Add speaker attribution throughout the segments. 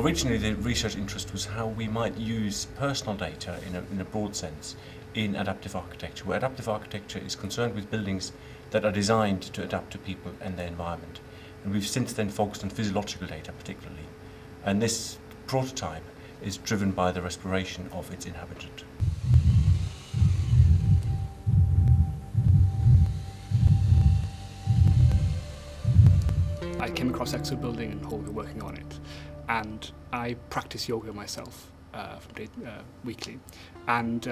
Speaker 1: Originally, the research interest was how we might use personal data in a broad sense in adaptive architecture, where adaptive architecture is concerned with buildings that are designed to adapt to people and their environment. And we've since then focused on physiological data particularly. And this prototype is driven by the respiration of its inhabitant.
Speaker 2: I came across ExoBuilding and Holger working on it, and I practice yoga myself weekly. And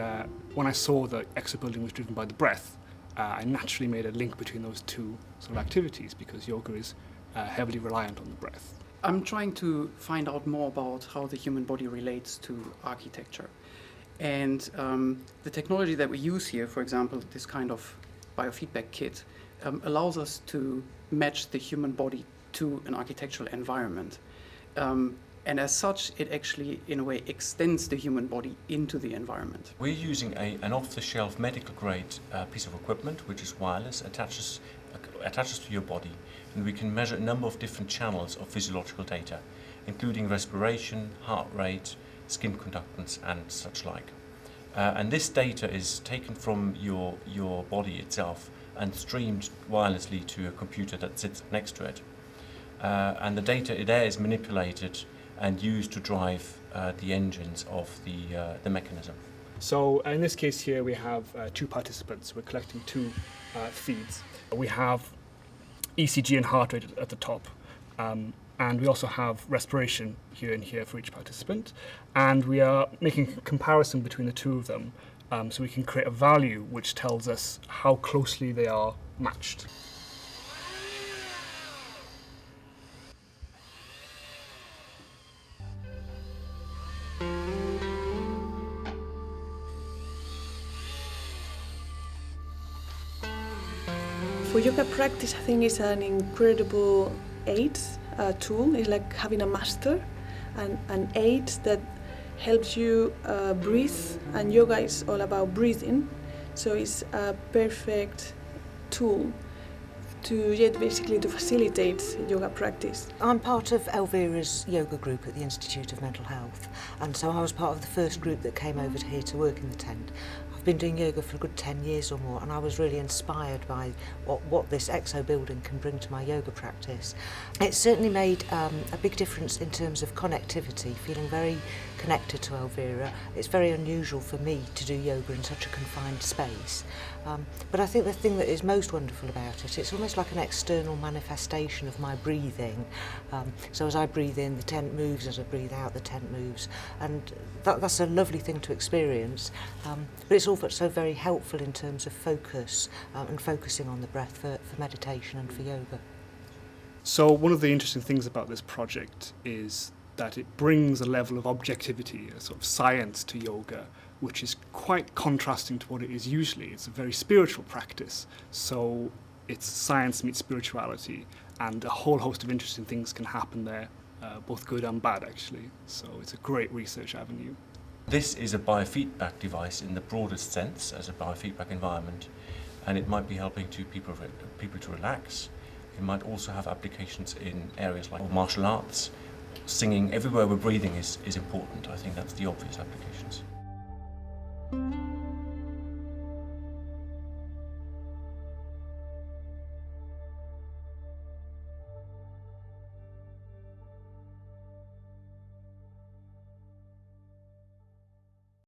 Speaker 2: when I saw that ExoBuilding was driven by the breath, I naturally made a link between those two sort of activities, because yoga is heavily reliant on the breath.
Speaker 3: I'm trying to find out more about how the human body relates to architecture. And the technology that we use here, for example, this kind of biofeedback kit, allows us to match the human body to an architectural environment. And as such, it actually, in a way, extends the human body into the environment.
Speaker 1: We're using an off-the-shelf medical-grade piece of equipment, which is wireless, attaches to your body, and we can measure a number of different channels of physiological data, including respiration, heart rate, skin conductance, and such like. And this data is taken from your body itself and streamed wirelessly to a computer that sits next to it. And the data there is manipulated and used to drive the engines of the mechanism.
Speaker 2: So in this case here we have two participants. We're collecting two feeds. We have ECG and heart rate at the top, and we also have respiration here and here for each participant, and we are making a comparison between the two of them, so we can create a value which tells us how closely they are matched.
Speaker 4: For yoga practice, I think it's an incredible aid tool. It's like having a master, and an aid that helps you breathe, and yoga is all about breathing, so it's a perfect tool to basically to facilitate yoga practice.
Speaker 5: I'm part of Elvira's yoga group at the Institute of Mental Health, and so I was part of the first group that came over here to work in the tent. I've been doing yoga for a good 10 years or more, and I was really inspired by what this ExoBuilding can bring to my yoga practice. It's certainly made a big difference in terms of connectivity, feeling very connected to Elvira. It's very unusual for me to do yoga in such a confined space. But I think the thing that is most wonderful about it, it's almost like an external manifestation of my breathing. So as I breathe in, the tent moves, as I breathe out, the tent moves. And that's a lovely thing to experience. But it's also very helpful in terms of focus and focusing on the breath for meditation and for yoga.
Speaker 2: So one of the interesting things about this project is that it brings a level of objectivity, a sort of science to yoga, which is quite contrasting to what it is usually. It's a very spiritual practice, so it's science meets spirituality, and a whole host of interesting things can happen there, both good and bad actually. So it's a great research avenue.
Speaker 1: This is a biofeedback device in the broadest sense, as a biofeedback environment, and it might be helping people to relax. It might also have applications in areas like martial arts, singing. Everywhere where breathing is important. I think that's the obvious applications.